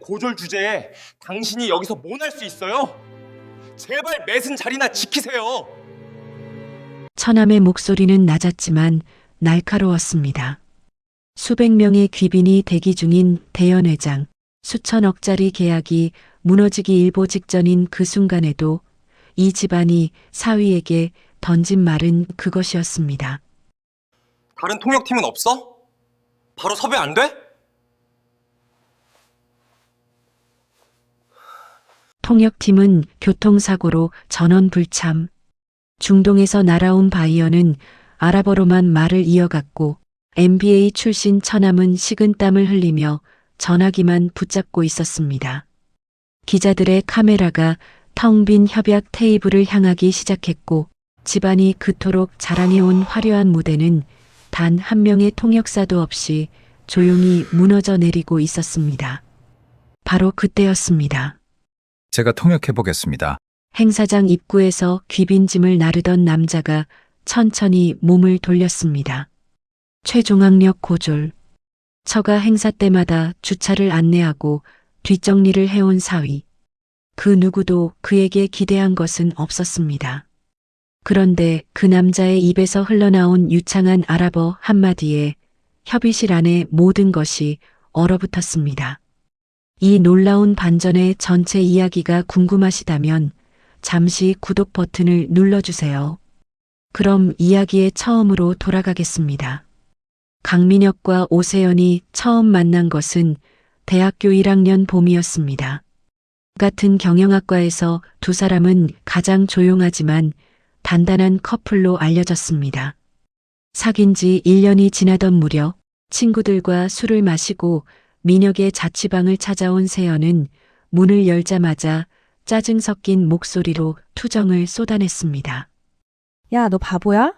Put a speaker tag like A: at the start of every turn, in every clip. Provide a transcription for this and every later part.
A: 고졸 주제에 당신이 여기서 뭐 할 수 있어요? 제발 맷은 자리나 지키세요.
B: 처남의 목소리는 낮았지만 날카로웠습니다. 수백 명의 귀빈이 대기 중인 대연회장, 수천억짜리 계약이 무너지기 일보 직전인 그 순간에도 이 집안이 사위에게 던진 말은 그것이었습니다.
A: 다른 통역팀은 없어? 바로 섭외 안 돼?
B: 통역팀은 교통사고로 전원 불참. 중동에서 날아온 바이어는 아랍어로만 말을 이어갔고 MBA 출신 처남은 식은땀을 흘리며 전화기만 붙잡고 있었습니다. 기자들의 카메라가 텅 빈 협약 테이블을 향하기 시작했고 집안이 그토록 자랑해온 화려한 무대는 단 한 명의 통역사도 없이 조용히 무너져 내리고 있었습니다. 바로 그때였습니다.
C: 제가 통역해 보겠습니다.
B: 행사장 입구에서 귀빈짐을 나르던 남자가 천천히 몸을 돌렸습니다. 최종학력 고졸. 처가 행사 때마다 주차를 안내하고 뒷정리를 해온 사위. 그 누구도 그에게 기대한 것은 없었습니다. 그런데 그 남자의 입에서 흘러나온 유창한 아랍어 한마디에 협의실 안의 모든 것이 얼어붙었습니다. 이 놀라운 반전의 전체 이야기가 궁금하시다면 잠시 구독 버튼을 눌러주세요. 그럼 이야기의 처음으로 돌아가겠습니다. 강민혁과 오세연이 처음 만난 것은 대학교 1학년 봄이었습니다. 같은 경영학과에서 두 사람은 가장 조용하지만 단단한 커플로 알려졌습니다. 사귄 지 1년이 지나던 무렵 친구들과 술을 마시고 민혁의 자취방을 찾아온 세연은 문을 열자마자 짜증 섞인 목소리로 투정을 쏟아냈습니다.
D: 야, 너 바보야?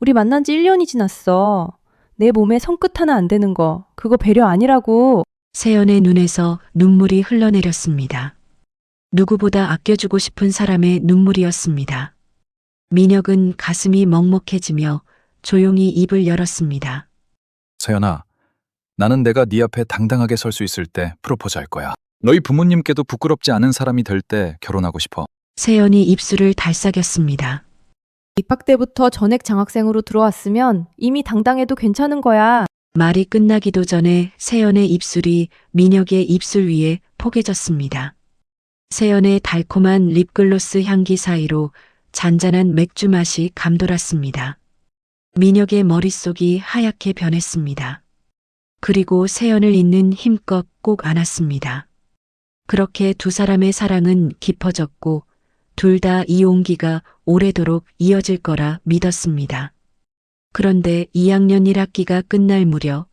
D: 우리 만난 지 1년이 지났어. 내 몸에 손끝 하나 안 되는 거, 그거 배려 아니라고.
B: 세연의 눈에서 눈물이 흘러내렸습니다. 누구보다 아껴주고 싶은 사람의 눈물이었습니다. 민혁은 가슴이 먹먹해지며 조용히 입을 열었습니다.
C: 서연아, 나는 내가 네 앞에 당당하게 설 수 있을 때 프로포즈 할 거야. 너희 부모님께도 부끄럽지 않은 사람이 될 때 결혼하고 싶어.
B: 세연이 입술을 달싹였습니다.
D: 입학 때부터 전액 장학생으로 들어왔으면 이미 당당해도 괜찮은 거야.
B: 말이 끝나기도 전에 세연의 입술이 민혁의 입술 위에 포개졌습니다. 세연의 달콤한 립글로스 향기 사이로 잔잔한 맥주 맛이 감돌았습니다. 민혁의 머릿속이 하얗게 변했습니다. 그리고 세연을 잇는 힘껏 꼭 안았습니다. 그렇게 두 사람의 사랑은 깊어졌고 둘 다 이 온기가 오래도록 이어질 거라 믿었습니다. 그런데 2학년 1학기가 끝날 무렵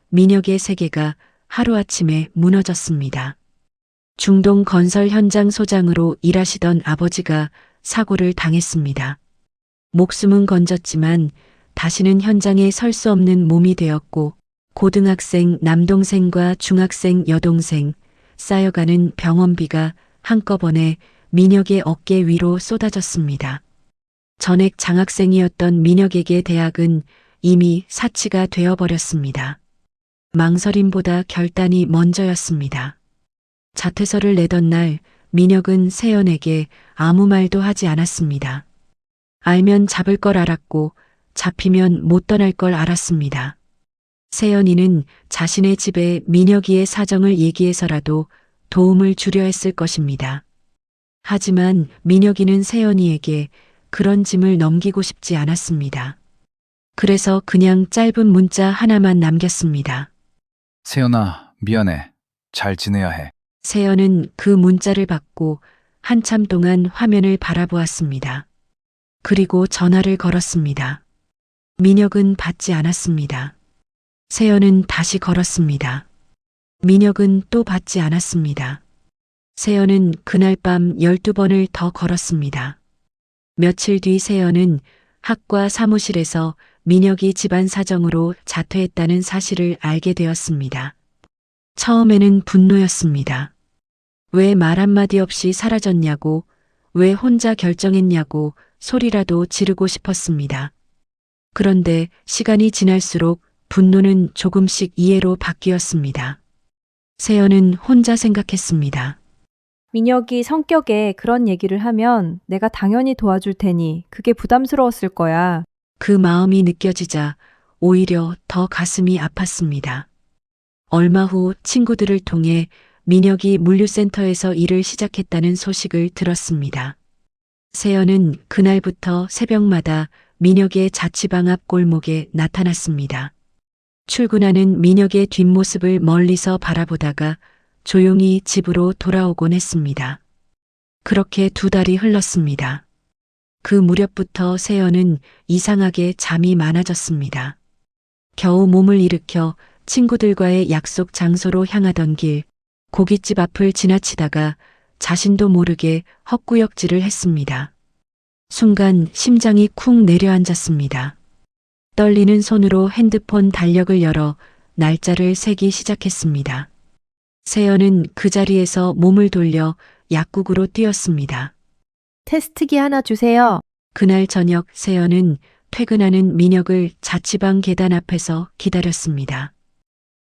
B: 민혁의 세계가 하루아침에 무너졌습니다. 중동 건설 현장 소장으로 일하시던 아버지가 사고를 당했습니다. 목숨은 건졌지만 다시는 현장에 설 수 없는 몸이 되었고 고등학생 남동생과 중학생 여동생 쌓여가는 병원비가 한꺼번에 민혁의 어깨 위로 쏟아졌습니다. 전액 장학생이었던 민혁에게 대학은 이미 사치가 되어버렸습니다. 망설임보다 결단이 먼저였습니다. 자퇴서를 내던 날 민혁은 세연에게 아무 말도 하지 않았습니다. 알면 잡을 걸 알았고 잡히면 못 떠날 걸 알았습니다. 세연이는 자신의 집에 민혁이의 사정을 얘기해서라도 도움을 주려 했을 것입니다. 하지만 민혁이는 세연이에게 그런 짐을 넘기고 싶지 않았습니다. 그래서 그냥 짧은 문자 하나만 남겼습니다.
C: 세연아, 미안해. 잘 지내야 해.
B: 세연은 그 문자를 받고 한참 동안 화면을 바라보았습니다. 그리고 전화를 걸었습니다. 민혁은 받지 않았습니다. 세연은 다시 걸었습니다. 민혁은 또 받지 않았습니다. 세연은 그날 밤 12번을 더 걸었습니다. 며칠 뒤 세연은 학과 사무실에서 민혁이 집안 사정으로 자퇴했다는 사실을 알게 되었습니다. 처음에는 분노였습니다. 왜 말 한마디 없이 사라졌냐고, 왜 혼자 결정했냐고 소리라도 지르고 싶었습니다. 그런데 시간이 지날수록 분노는 조금씩 이해로 바뀌었습니다. 세연은 혼자 생각했습니다.
D: 민혁이 성격에 그런 얘기를 하면 내가 당연히 도와줄 테니 그게 부담스러웠을 거야.
B: 그 마음이 느껴지자 오히려 더 가슴이 아팠습니다. 얼마 후 친구들을 통해 민혁이 물류센터에서 일을 시작했다는 소식을 들었습니다. 세연은 그날부터 새벽마다 민혁의 자취방 앞 골목에 나타났습니다. 출근하는 민혁의 뒷모습을 멀리서 바라보다가 조용히 집으로 돌아오곤 했습니다. 그렇게 2달이 흘렀습니다. 그 무렵부터 세연은 이상하게 잠이 많아졌습니다. 겨우 몸을 일으켜 친구들과의 약속 장소로 향하던 길, 고깃집 앞을 지나치다가 자신도 모르게 헛구역질을 했습니다. 순간 심장이 쿵 내려앉았습니다. 떨리는 손으로 핸드폰 달력을 열어 날짜를 세기 시작했습니다. 세연은 그 자리에서 몸을 돌려 약국으로 뛰었습니다.
D: 테스트기 하나 주세요.
B: 그날 저녁 세연은 퇴근하는 민혁을 자취방 계단 앞에서 기다렸습니다.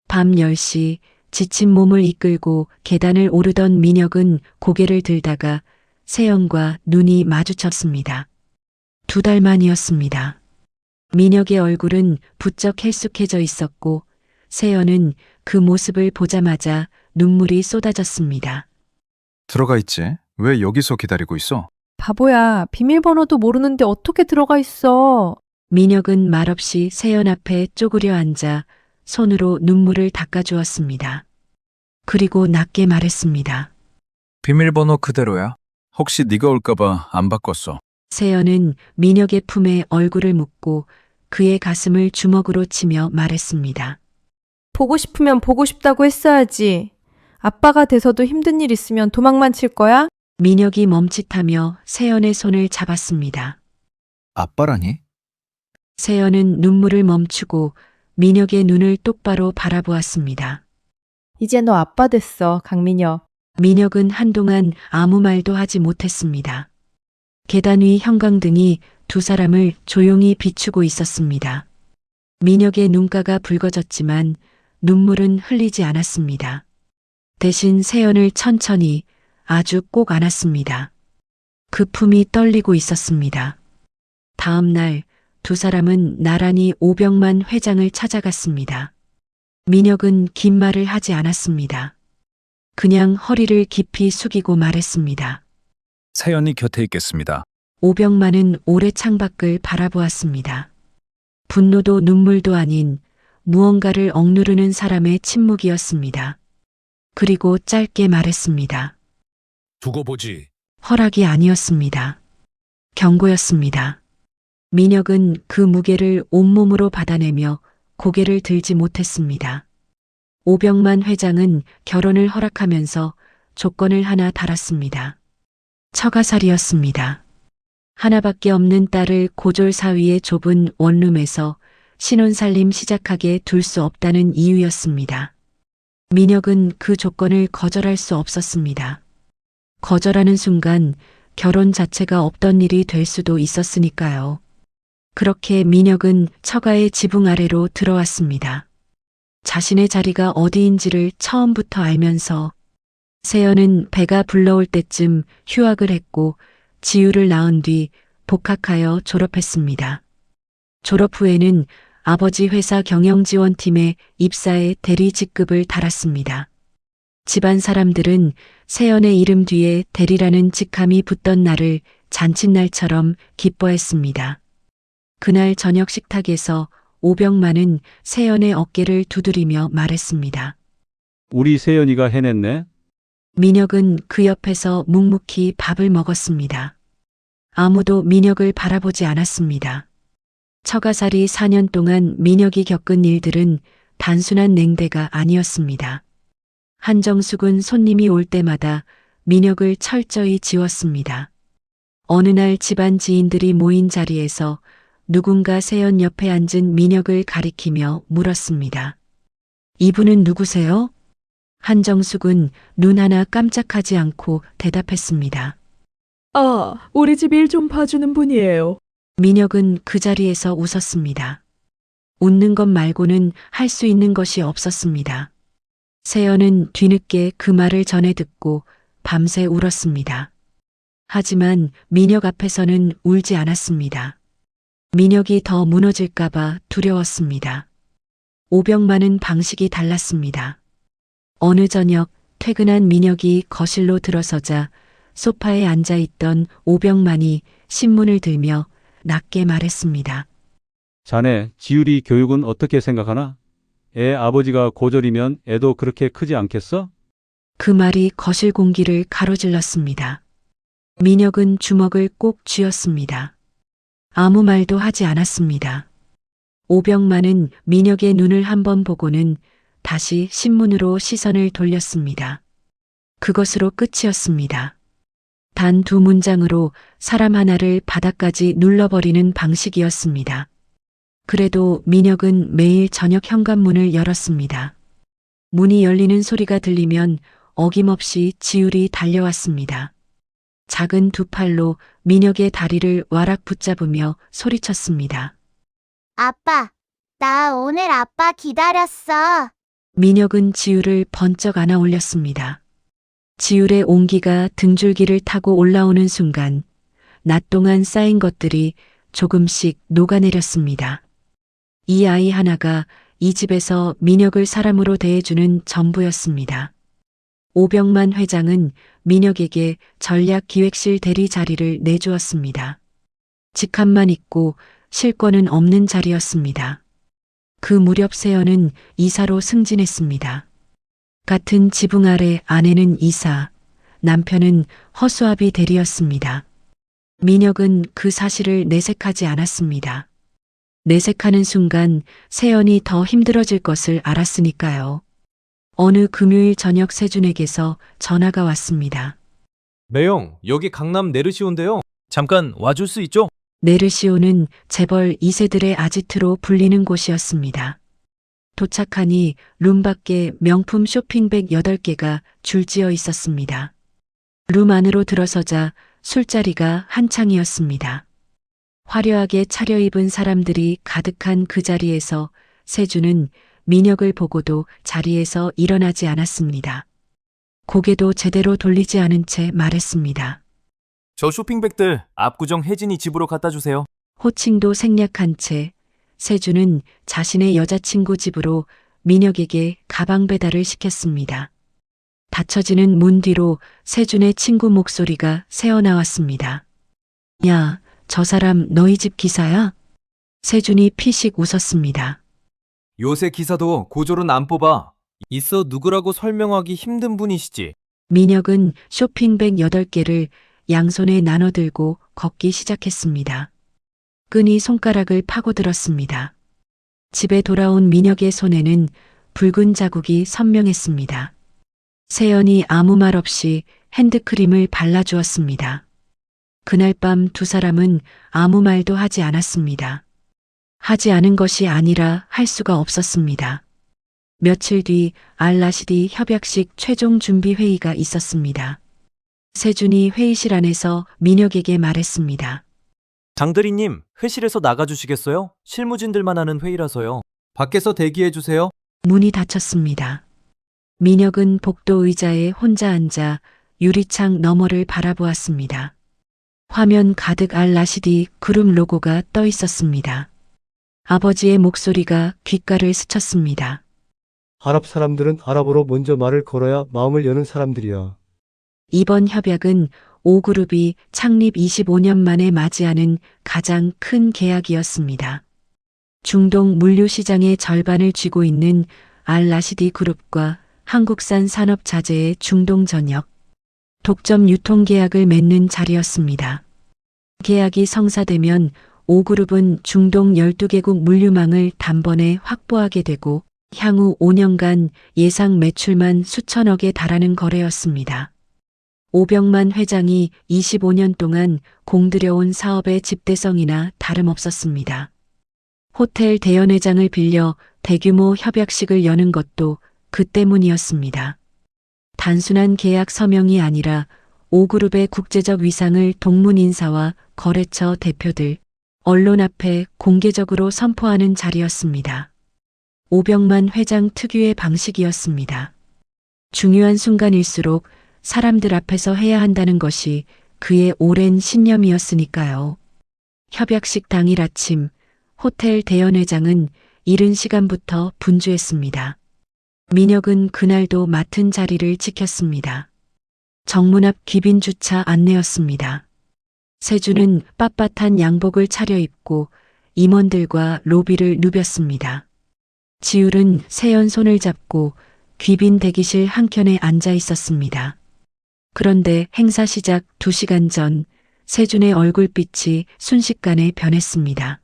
B: 밤 10시 지친 몸을 이끌고 계단을 오르던 민혁은 고개를 들다가 세연과 눈이 마주쳤습니다. 2달 만이었습니다. 민혁의 얼굴은 부쩍 헬쑥해져 있었고 세연은 그 모습을 보자마자 눈물이 쏟아졌습니다.
C: 들어가 있지. 왜 여기서 기다리고 있어?
D: 바보야, 비밀번호도 모르는데 어떻게 들어가 있어?
B: 민혁은 말없이 세연 앞에 쪼그려 앉아 손으로 눈물을 닦아주었습니다. 그리고 낮게 말했습니다.
C: 비밀번호 그대로야. 혹시 네가 올까봐 안 바꿨어.
B: 세연은 민혁의 품에 얼굴을 묻고 그의 가슴을 주먹으로 치며 말했습니다.
D: 보고 싶으면 보고 싶다고 했어야지. 아빠가 돼서도 힘든 일 있으면 도망만 칠 거야?
B: 민혁이 멈칫하며 세연의 손을 잡았습니다.
C: 아빠라니?
B: 세연은 눈물을 멈추고 민혁의 눈을 똑바로 바라보았습니다.
D: 이제 너 아빠 됐어, 강민혁.
B: 민혁은 한동안 아무 말도 하지 못했습니다. 계단 위 형광등이 2사람을 조용히 비추고 있었습니다. 민혁의 눈가가 붉어졌지만 눈물은 흘리지 않았습니다. 대신 세연을 천천히 아주 꼭 안았습니다. 그 품이 떨리고 있었습니다. 다음 날 2사람은 나란히 오병만 회장을 찾아갔습니다. 민혁은 긴 말을 하지 않았습니다. 그냥 허리를 깊이 숙이고 말했습니다.
C: 세연이 곁에 있겠습니다.
B: 오병만은 오래 창밖을 바라보았습니다. 분노도 눈물도 아닌 무언가를 억누르는 사람의 침묵이었습니다. 그리고 짧게 말했습니다.
C: 두고 보지.
B: 허락이 아니었습니다. 경고였습니다. 민혁은 그 무게를 온몸으로 받아내며 고개를 들지 못했습니다. 오병만 회장은 결혼을 허락하면서 조건을 하나 달았습니다. 처가살이었습니다. 하나밖에 없는 딸을 고졸 사위의 좁은 원룸에서 신혼살림 시작하게 둘 수 없다는 이유였습니다. 민혁은 그 조건을 거절할 수 없었습니다. 거절하는 순간 결혼 자체가 없던 일이 될 수도 있었으니까요. 그렇게 민혁은 처가의 지붕 아래로 들어왔습니다. 자신의 자리가 어디인지를 처음부터 알면서 세연은 배가 불러올 때쯤 휴학을 했고 지우를 낳은 뒤 복학하여 졸업했습니다. 졸업 후에는 아버지 회사 경영지원팀에 입사해 대리 직급을 달았습니다. 집안 사람들은 세연의 이름 뒤에 대리라는 직함이 붙던 날을 잔칫날처럼 기뻐했습니다. 그날 저녁 식탁에서 오병만은 세연의 어깨를 두드리며 말했습니다.
E: 우리 세연이가 해냈네.
B: 민혁은 그 옆에서 묵묵히 밥을 먹었습니다. 아무도 민혁을 바라보지 않았습니다. 처가살이 4년 동안 민혁이 겪은 일들은 단순한 냉대가 아니었습니다. 한정숙은 손님이 올 때마다 민혁을 철저히 지웠습니다. 어느 날 집안 지인들이 모인 자리에서 누군가 세연 옆에 앉은 민혁을 가리키며 물었습니다. 이분은 누구세요? 한정숙은 눈 하나 깜짝하지 않고 대답했습니다.
F: 아, 우리 집 일 좀 봐주는 분이에요.
B: 민혁은 그 자리에서 웃었습니다. 웃는 것 말고는 할 수 있는 것이 없었습니다. 세연은 뒤늦게 그 말을 전해 듣고 밤새 울었습니다. 하지만 민혁 앞에서는 울지 않았습니다. 민혁이 더 무너질까봐 두려웠습니다. 오병만은 방식이 달랐습니다. 어느 저녁 퇴근한 민혁이 거실로 들어서자 소파에 앉아 있던 오병만이 신문을 들며 낮게 말했습니다.
E: 자네, 지율이 교육은 어떻게 생각하나? 애 아버지가 고졸이면 애도 그렇게 크지 않겠어?
B: 그 말이 거실 공기를 가로질렀습니다. 민혁은 주먹을 꼭 쥐었습니다. 아무 말도 하지 않았습니다. 오병만은 민혁의 눈을 한번 보고는 다시 신문으로 시선을 돌렸습니다. 그것으로 끝이었습니다. 단 2문장으로 사람 하나를 바닥까지 눌러버리는 방식이었습니다. 그래도 민혁은 매일 저녁 현관문을 열었습니다. 문이 열리는 소리가 들리면 어김없이 지율이 달려왔습니다. 작은 2팔로 민혁의 다리를 와락 붙잡으며 소리쳤습니다.
G: 아빠, 나 오늘 아빠 기다렸어.
B: 민혁은 지율을 번쩍 안아 올렸습니다. 지율의 온기가 등줄기를 타고 올라오는 순간 낮 동안 쌓인 것들이 조금씩 녹아내렸습니다. 이 아이 하나가 이 집에서 민혁을 사람으로 대해주는 전부였습니다. 오병만 회장은 민혁에게 전략기획실 대리 자리를 내주었습니다. 직함만 있고 실권은 없는 자리였습니다. 그 무렵 세연은 이사로 승진했습니다. 같은 지붕 아래 아내는 이사, 남편은 허수아비 대리였습니다. 민혁은 그 사실을 내색하지 않았습니다. 내색하는 순간 세연이 더 힘들어질 것을 알았으니까요. 어느 금요일 저녁 세준에게서 전화가 왔습니다.
H: 매영, 여기 강남 네르시온데요. 잠깐 와줄 수 있죠?
B: 네르시오는 재벌 2세들의 아지트로 불리는 곳이었습니다. 도착하니 룸 밖에 명품 쇼핑백 8개가 줄지어 있었습니다. 룸 안으로 들어서자 술자리가 한창이었습니다. 화려하게 차려입은 사람들이 가득한 그 자리에서 세준은 민혁을 보고도 자리에서 일어나지 않았습니다. 고개도 제대로 돌리지 않은 채 말했습니다.
H: 저 쇼핑백들 압구정 혜진이 집으로 갖다 주세요.
B: 호칭도 생략한 채 세준은 자신의 여자친구 집으로 민혁에게 가방 배달을 시켰습니다. 닫혀지는 문 뒤로 세준의 친구 목소리가 새어나왔습니다. 야, 저 사람 너희 집 기사야? 세준이 피식 웃었습니다.
H: 요새 기사도 고졸은 안 뽑아. 있어 누구라고 설명하기 힘든 분이시지.
B: 민혁은 쇼핑백 8개를 양손에 나눠 들고 걷기 시작했습니다. 끈이 손가락을 파고들었습니다. 집에 돌아온 민혁의 손에는 붉은 자국이 선명했습니다. 세연이 아무 말 없이 핸드크림을 발라주었습니다. 그날 밤 2사람은 아무 말도 하지 않았습니다. 하지 않은 것이 아니라 할 수가 없었습니다. 며칠 뒤 알라시디 협약식 최종 준비 회의가 있었습니다. 세준이 회의실 안에서 민혁에게 말했습니다.
H: 장대리님, 회실에서 나가주시겠어요? 실무진들만 하는 회의라서요. 밖에서 대기해주세요.
B: 문이 닫혔습니다. 민혁은 복도 의자에 혼자 앉아 유리창 너머를 바라보았습니다. 화면 가득 알라시디 그룹 로고가 떠 있었습니다. 아버지의 목소리가 귓가를 스쳤습니다.
I: 아랍 사람들은 아랍어로 먼저 말을 걸어야 마음을 여는 사람들이야.
B: 이번 협약은 5그룹이 창립 25년 만에 맞이하는 가장 큰 계약이었습니다. 중동 물류 시장의 절반을 쥐고 있는 알라시디 그룹과 한국산 산업 자재의 중동 전역, 독점 유통 계약을 맺는 자리였습니다. 계약이 성사되면 5그룹은 중동 12개국 물류망을 단번에 확보하게 되고 향후 5년간 예상 매출만 수천억에 달하는 거래였습니다. 오병만 회장이 25년 동안 공들여온 사업의 집대성이나 다름없었습니다. 호텔 대연회장을 빌려 대규모 협약식을 여는 것도 그 때문이었습니다. 단순한 계약 서명이 아니라 5그룹의 국제적 위상을 동문 인사와 거래처 대표들, 언론 앞에 공개적으로 선포하는 자리였습니다. 오병만 회장 특유의 방식이었습니다. 중요한 순간일수록 사람들 앞에서 해야 한다는 것이 그의 오랜 신념이었으니까요. 협약식 당일 아침, 호텔 대연회장은 이른 시간부터 분주했습니다. 민혁은 그날도 맡은 자리를 지켰습니다. 정문 앞 귀빈 주차 안내였습니다. 세주는 빳빳한 양복을 차려입고 임원들과 로비를 누볐습니다. 지율은 세연 손을 잡고 귀빈 대기실 한켠에 앉아 있었습니다. 그런데 행사 시작 2시간 전 세준의 얼굴빛이 순식간에 변했습니다.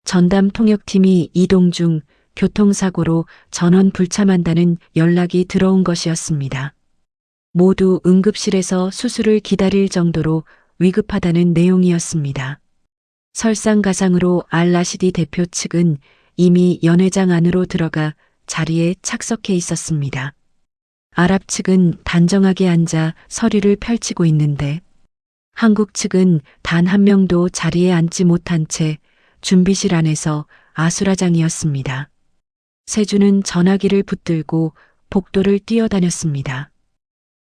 B: 전담 통역팀이 이동 중 교통사고로 전원 불참한다는 연락이 들어온 것이었습니다. 모두 응급실에서 수술을 기다릴 정도로 위급하다는 내용이었습니다. 설상가상으로 알라시디 대표 측은 이미 연회장 안으로 들어가 자리에 착석해 있었습니다. 아랍 측은 단정하게 앉아 서류를 펼치고 있는데 한국 측은 단 한 명도 자리에 앉지 못한 채 준비실 안에서 아수라장이었습니다. 세주는 전화기를 붙들고 복도를 뛰어다녔습니다.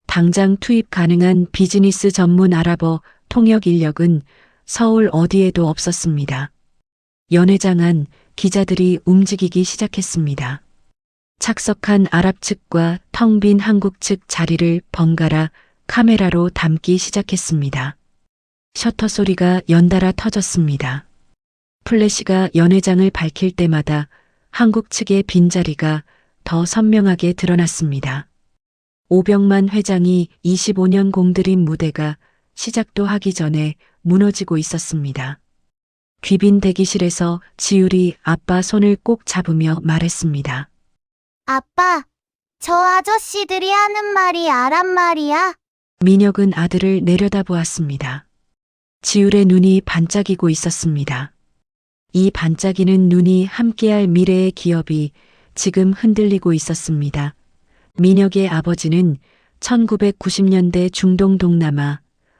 B: 당장 투입 가능한 비즈니스 전문 아랍어 통역 인력은 서울 어디에도 없었습니다. 연회장 안 기자들이 움직이기 시작했습니다. 착석한 아랍 측과 텅 빈 한국 측 자리를 번갈아 카메라로 담기 시작했습니다. 셔터 소리가 연달아 터졌습니다. 플래시가 연회장을 밝힐 때마다 한국 측의 빈자리가 더 선명하게 드러났습니다. 오병만 회장이 25년 공들인 무대가 시작도 하기 전에 무너지고 있었습니다. 귀빈 대기실에서 지율이 아빠 손을 꼭 잡으며 말했습니다.
G: 아빠, 저 아저씨들이 하는 말이 아랍 말이야?
B: 민혁은 아들을 내려다보았습니다. 지율의 눈이 반짝이고 있었습니다. 이 반짝이는 눈이 함께할 미래의 기업이 지금 흔들리고 있었습니다. 민혁의 아버지는 1990년대 중동 동남아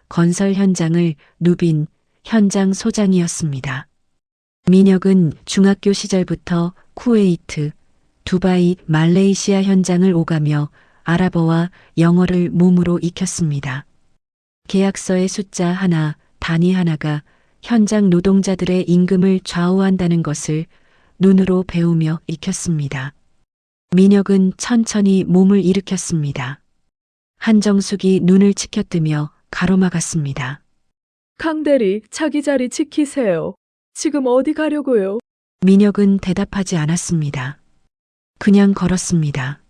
B: 건설 현장을 누빈 현장 소장이었습니다. 민혁은 중학교 시절부터 쿠웨이트, 두바이, 말레이시아 현장을 오가며 아랍어와 영어를 몸으로 익혔습니다. 계약서의 숫자 하나, 단위 하나가 현장 노동자들의 임금을 좌우한다는 것을 눈으로 배우며 익혔습니다. 민혁은 천천히 몸을 일으켰습니다. 한정숙이 눈을 치켜뜨며 가로막았습니다.
F: 강대리, 자기 자리 지키세요. 지금 어디 가려고요?
B: 민혁은 대답하지 않았습니다. 그냥 걸었습니다.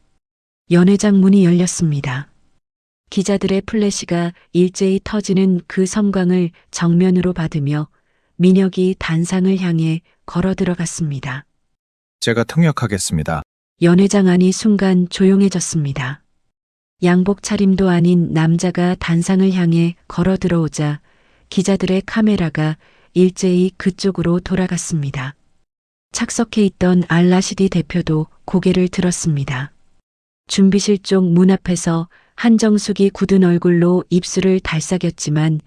B: 연회장 문이 열렸습니다. 기자들의 플래시가 일제히 터지는 그 섬광을 정면으로 받으며 민혁이 단상을 향해 걸어 들어갔습니다.
C: 제가 통역하겠습니다.
B: 연회장 안이 순간 조용해졌습니다. 양복 차림도 아닌 남자가 단상을 향해 걸어 들어오자 기자들의 카메라가 일제히 그쪽으로 돌아갔습니다. 착석해 있던 알라시디 대표도 고개를 들었습니다. 준비실 쪽 문 앞에서 한정숙이 굳은 얼굴로 입술을 달싹였지만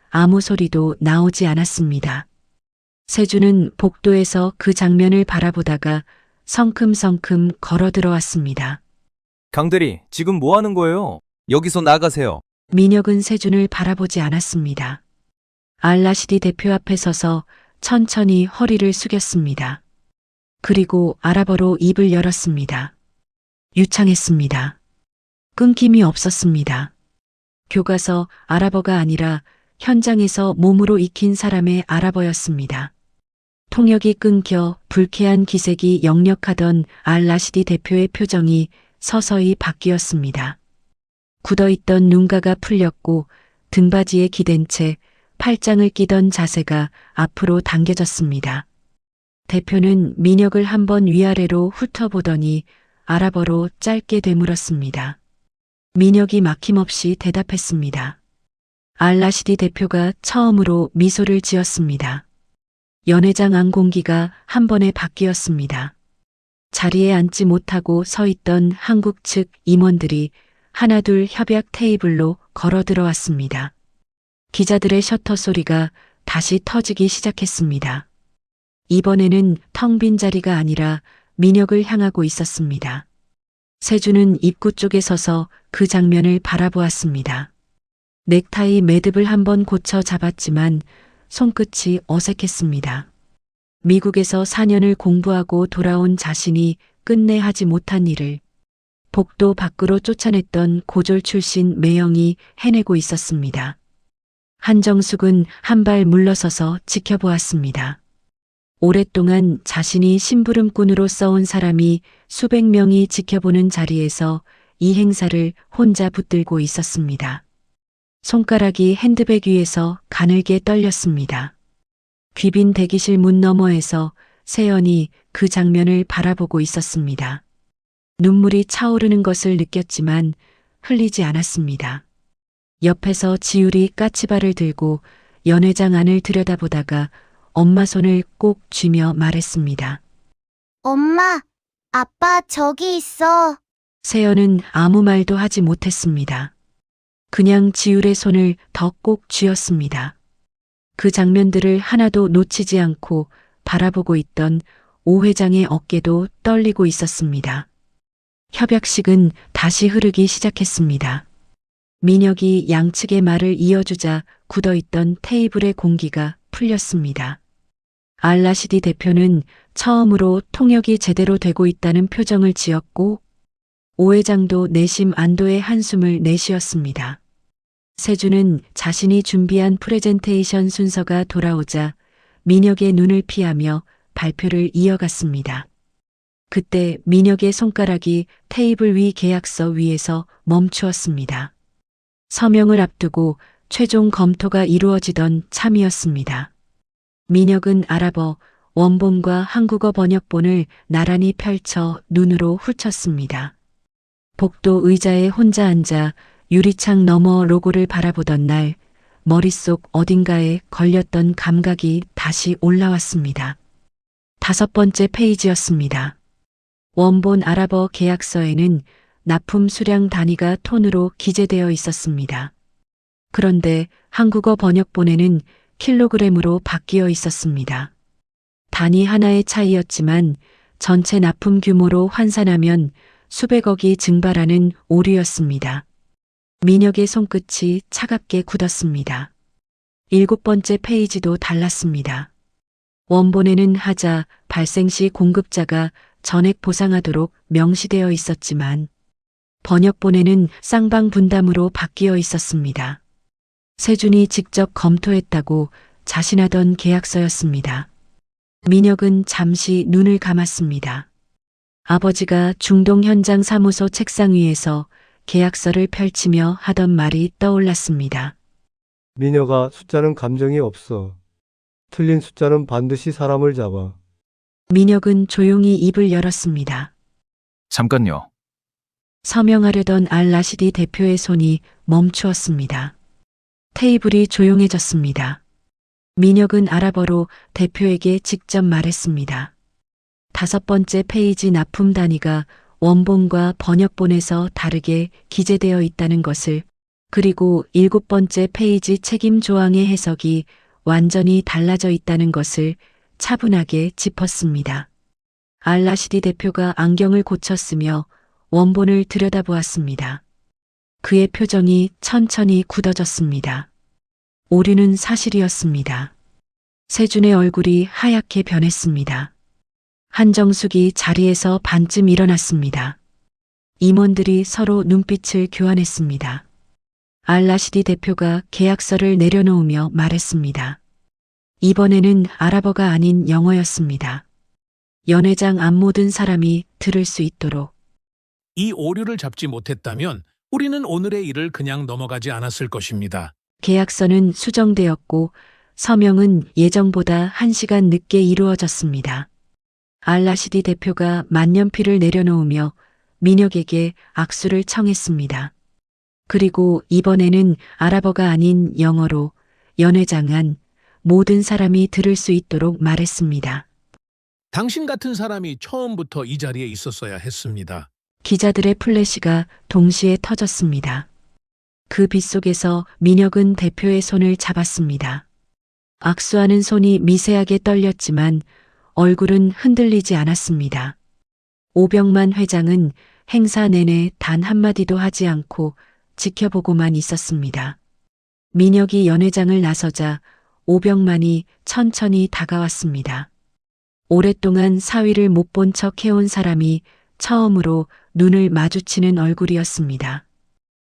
B: 아무 소리도 나오지 않았습니다. 세주는 복도에서 그 장면을 바라보다가 성큼성큼 걸어 들어왔습니다.
H: 강대리, 지금 뭐 하는 거예요? 여기서 나가세요.
B: 민혁은 세준을 바라보지 않았습니다. 알라시디 대표 앞에 서서 천천히 허리를 숙였습니다. 그리고 아랍어로 입을 열었습니다. 유창했습니다. 끊김이 없었습니다. 교과서 아랍어가 아니라 현장에서 몸으로 익힌 사람의 아랍어였습니다. 통역이 끊겨 불쾌한 기색이 역력하던 알라시디 대표의 표정이 서서히 바뀌었습니다. 굳어있던 눈가가 풀렸고 등받이에 기댄 채 팔짱을 끼던 자세가 앞으로 당겨졌습니다. 대표는 민혁을 한번 위아래로 훑어보더니 아랍어로 짧게 되물었습니다. 민혁이 막힘없이 대답했습니다. 알라시디 대표가 처음으로 미소를 지었습니다. 연회장 안 공기가 한 번에 바뀌었습니다. 자리에 앉지 못하고 서 있던 한국 측 임원들이 하나둘 협약 테이블로 걸어 들어왔습니다. 기자들의 셔터 소리가 다시 터지기 시작했습니다. 이번에는 텅 빈 자리가 아니라 민혁을 향하고 있었습니다. 세주는 입구 쪽에 서서 그 장면을 바라보았습니다. 넥타이 매듭을 한번 고쳐 잡았지만 손끝이 어색했습니다. 미국에서 4년을 공부하고 돌아온 자신이 끝내 하지 못한 일을 복도 밖으로 쫓아냈던 고졸 출신 매형이 해내고 있었습니다. 한정숙은 한 발 물러서서 지켜보았습니다. 오랫동안 자신이 심부름꾼으로 써온 사람이 수백 명이 지켜보는 자리에서 이 행사를 혼자 붙들고 있었습니다. 손가락이 핸드백 위에서 가늘게 떨렸습니다. 귀빈 대기실 문 너머에서 세연이 그 장면을 바라보고 있었습니다. 눈물이 차오르는 것을 느꼈지만 흘리지 않았습니다. 옆에서 지율이 까치발을 들고 연회장 안을 들여다보다가 엄마 손을 꼭 쥐며 말했습니다.
G: 엄마, 아빠 저기 있어.
B: 세연은 아무 말도 하지 못했습니다. 그냥 지율의 손을 더 꼭 쥐었습니다. 그 장면들을 하나도 놓치지 않고 바라보고 있던 오 회장의 어깨도 떨리고 있었습니다. 협약식은 다시 흐르기 시작했습니다. 민혁이 양측의 말을 이어주자 굳어있던 테이블의 공기가 풀렸습니다. 알라시디 대표는 처음으로 통역이 제대로 되고 있다는 표정을 지었고 오 회장도 내심 안도의 한숨을 내쉬었습니다. 세주는 자신이 준비한 프레젠테이션 순서가 돌아오자 민혁의 눈을 피하며 발표를 이어갔습니다. 그때 민혁의 손가락이 테이블 위 계약서 위에서 멈추었습니다. 서명을 앞두고 최종 검토가 이루어지던 참이었습니다. 민혁은 아랍어 원본과 한국어 번역본을 나란히 펼쳐 눈으로 훑었습니다. 복도 의자에 혼자 앉아 유리창 너머 로고를 바라보던 날 머릿속 어딘가에 걸렸던 감각이 다시 올라왔습니다. 5번째 페이지였습니다. 원본 아랍어 계약서에는 납품 수량 단위가 톤으로 기재되어 있었습니다. 그런데 한국어 번역본에는 킬로그램으로 바뀌어 있었습니다. 단위 하나의 차이였지만 전체 납품 규모로 환산하면 수백억이 증발하는 오류였습니다. 민혁의 손끝이 차갑게 굳었습니다. 7번째 페이지도 달랐습니다. 원본에는 하자 발생 시 공급자가 전액 보상하도록 명시되어 있었지만 번역본에는 쌍방 분담으로 바뀌어 있었습니다. 세준이 직접 검토했다고 자신하던 계약서였습니다. 민혁은 잠시 눈을 감았습니다. 아버지가 중동 현장 사무소 책상 위에서 계약서를 펼치며 하던 말이 떠올랐습니다.
I: 민혁아, 숫자는 감정이 없어. 틀린 숫자는 반드시 사람을 잡아.
B: 민혁은 조용히 입을 열었습니다.
C: 잠깐요.
B: 서명하려던 알라시디 대표의 손이 멈추었습니다. 테이블이 조용해졌습니다. 민혁은 아랍어로 대표에게 직접 말했습니다. 5번째 페이지 납품 단위가 원본과 번역본에서 다르게 기재되어 있다는 것을, 그리고 7번째 페이지 책임 조항의 해석이 완전히 달라져 있다는 것을 차분하게 짚었습니다. 알라시디 대표가 안경을 고쳤으며 원본을 들여다보았습니다. 그의 표정이 천천히 굳어졌습니다. 오류는 사실이었습니다. 세준의 얼굴이 하얗게 변했습니다. 한정숙이 자리에서 반쯤 일어났습니다. 임원들이 서로 눈빛을 교환했습니다. 알라시디 대표가 계약서를 내려놓으며 말했습니다. 이번에는 아랍어가 아닌 영어였습니다. 연회장 앞 모든 사람이 들을 수 있도록.
J: 이 오류를 잡지 못했다면 우리는 오늘의 일을 그냥 넘어가지 않았을 것입니다.
B: 계약서는 수정되었고 서명은 예정보다 1시간 늦게 이루어졌습니다. 알라시디 대표가 만년필을 내려놓으며 민혁에게 악수를 청했습니다. 그리고 이번에는 아랍어가 아닌 영어로 연회장 모든 사람이 들을 수 있도록 말했습니다.
J: 당신 같은 사람이 처음부터 이 자리에 있었어야 했습니다.
B: 기자들의 플래시가 동시에 터졌습니다. 그 빛 속에서 민혁은 대표의 손을 잡았습니다. 악수하는 손이 미세하게 떨렸지만 얼굴은 흔들리지 않았습니다. 오병만 회장은 행사 내내 단 한마디도 하지 않고 지켜보고만 있었습니다. 민혁이 연회장을 나서자 오병만이 천천히 다가왔습니다. 오랫동안 사위를 못 본 척 해온 사람이 처음으로 눈을 마주치는 얼굴이었습니다.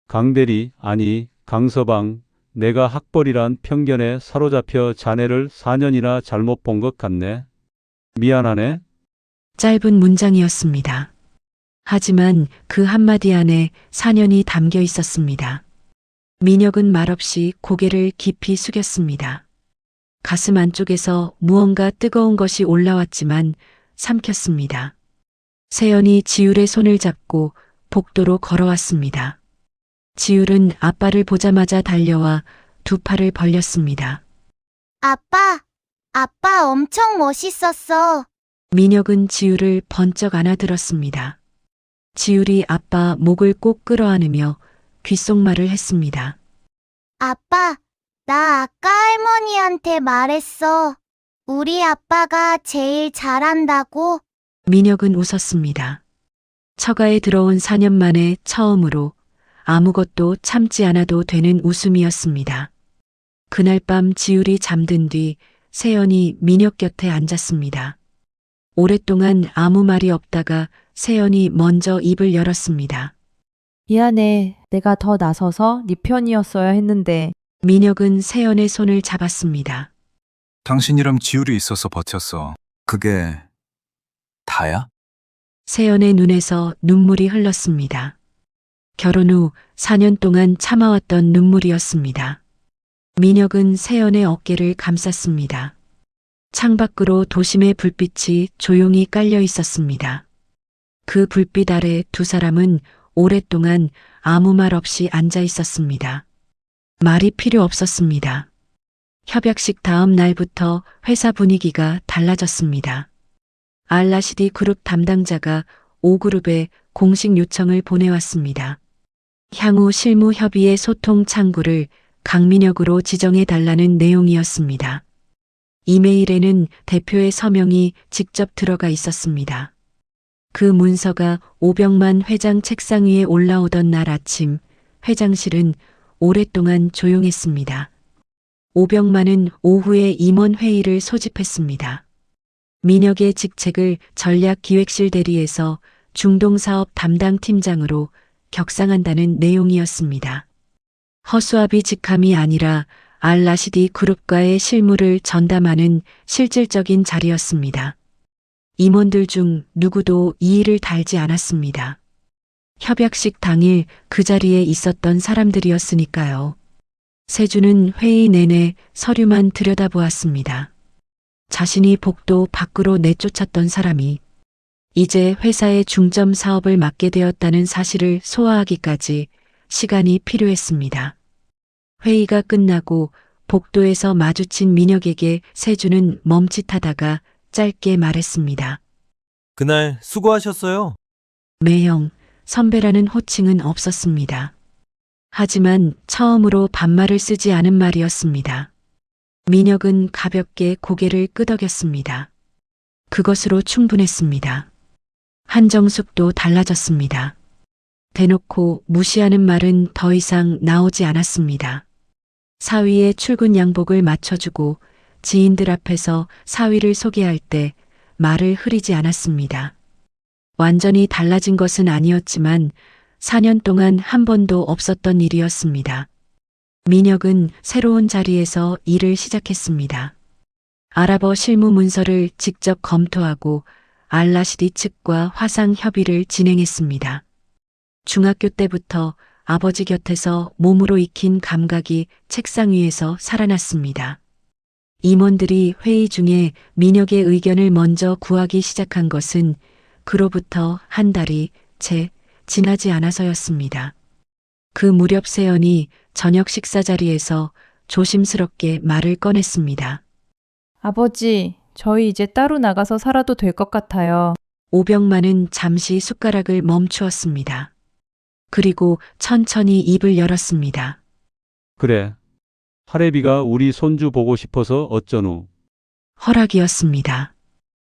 E: 강대리, 아니, 강서방, 내가 학벌이란 편견에 사로잡혀 자네를 4년이나 잘못 본 것 같네. 미안하네.
B: 짧은 문장이었습니다. 하지만 그 한마디 안에 사년이 담겨 있었습니다. 민혁은 말없이 고개를 깊이 숙였습니다. 가슴 안쪽에서 무언가 뜨거운 것이 올라왔지만 삼켰습니다. 세연이 지율의 손을 잡고 복도로 걸어왔습니다. 지율은 아빠를 보자마자 달려와 두 팔을 벌렸습니다.
G: 아빠 엄청 멋있었어.
B: 민혁은 지율을 번쩍 안아들었습니다. 지율이 아빠 목을 꼭 끌어안으며 귓속말을 했습니다.
G: 아빠, 나 아까 할머니한테 말했어. 우리 아빠가 제일 잘한다고.
B: 민혁은 웃었습니다. 처가에 들어온 4년 만에 처음으로 아무것도 참지 않아도 되는 웃음이었습니다. 그날 밤 지율이 잠든 뒤 세연이 민혁 곁에 앉았습니다. 오랫동안 아무 말이 없다가 세연이 먼저 입을 열었습니다.
D: 미안해. 내가 더 나서서 네 편이었어야 했는데.
B: 민혁은 세연의 손을 잡았습니다.
C: 당신이랑 지율이 있어서 버텼어. 그게 다야?
B: 세연의 눈에서 눈물이 흘렀습니다. 결혼 후 4년 동안 참아왔던 눈물이었습니다. 민혁은 세연의 어깨를 감쌌습니다. 창밖으로 도심의 불빛이 조용히 깔려 있었습니다. 그 불빛 아래 두 사람은 오랫동안 아무 말 없이 앉아 있었습니다. 말이 필요 없었습니다. 협약식 다음 날부터 회사 분위기가 달라졌습니다. 알라시디 그룹 담당자가 5그룹에 공식 요청을 보내왔습니다. 향후 실무 협의의 소통 창구를 강민혁으로 지정해 달라는 내용이었습니다. 이메일에는 대표의 서명이 직접 들어가 있었습니다. 그 문서가 오병만 회장 책상 위에 올라오던 날 아침, 회장실은 오랫동안 조용했습니다. 오병만은 오후에 임원 회의를 소집했습니다. 민혁의 직책을 전략기획실 대리에서 중동사업 담당 팀장으로 격상한다는 내용이었습니다. 허수아비 직함이 아니라 알라시디 그룹과의 실무를 전담하는 실질적인 자리였습니다. 임원들 중 누구도 이 일을 달지 않았습니다. 협약식 당일 그 자리에 있었던 사람들이었으니까요. 세주는 회의 내내 서류만 들여다보았습니다. 자신이 복도 밖으로 내쫓았던 사람이 이제 회사의 중점 사업을 맡게 되었다는 사실을 소화하기까지 시간이 필요했습니다. 회의가 끝나고 복도에서 마주친 민혁에게 세주는 멈칫하다가 짧게 말했습니다.
H: 그날 수고하셨어요.
B: 매형, 선배라는 호칭은 없었습니다. 하지만 처음으로 반말을 쓰지 않은 말이었습니다. 민혁은 가볍게 고개를 끄덕였습니다. 그것으로 충분했습니다. 한정숙도 달라졌습니다. 대놓고 무시하는 말은 더 이상 나오지 않았습니다. 사위의 출근 양복을 맞춰주고 지인들 앞에서 사위를 소개할 때 말을 흐리지 않았습니다. 완전히 달라진 것은 아니었지만 4년 동안 한 번도 없었던 일이었습니다. 민혁은 새로운 자리에서 일을 시작했습니다. 아랍어 실무 문서를 직접 검토하고 알라시디 측과 화상 협의를 진행했습니다. 중학교 때부터 아버지 곁에서 몸으로 익힌 감각이 책상 위에서 살아났습니다. 임원들이 회의 중에 민혁의 의견을 먼저 구하기 시작한 것은 그로부터 한 달이 채 지나지 않아서였습니다. 그 무렵 세연이 저녁 식사 자리에서 조심스럽게 말을 꺼냈습니다.
D: 아버지, 저희 이제 따로 나가서 살아도 될 것 같아요.
B: 오병만은 잠시 숟가락을 멈추었습니다. 그리고 천천히 입을 열었습니다.
E: 그래. 하래비가 우리 손주 보고 싶어서 어쩌누.
B: 허락이었습니다.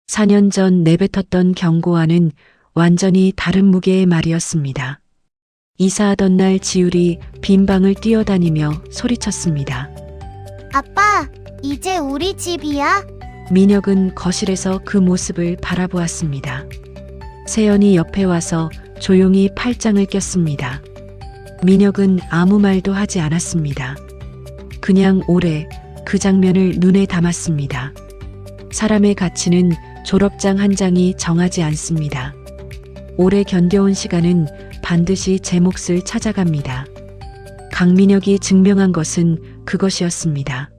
B: 4년 전 내뱉었던 경고와는 완전히 다른 무게의 말이었습니다. 이사하던 날 지율이 빈 방을 뛰어다니며 소리쳤습니다.
G: 아빠, 이제 우리 집이야?
B: 민혁은 거실에서 그 모습을 바라보았습니다. 세연이 옆에 와서 조용히 팔짱을 꼈습니다. 민혁은 아무 말도 하지 않았습니다. 그냥 오래 그 장면을 눈에 담았습니다. 사람의 가치는 졸업장 한 장이 정하지 않습니다. 오래 견뎌온 시간은 반드시 제 몫을 찾아갑니다. 강민혁이 증명한 것은 그것이었습니다.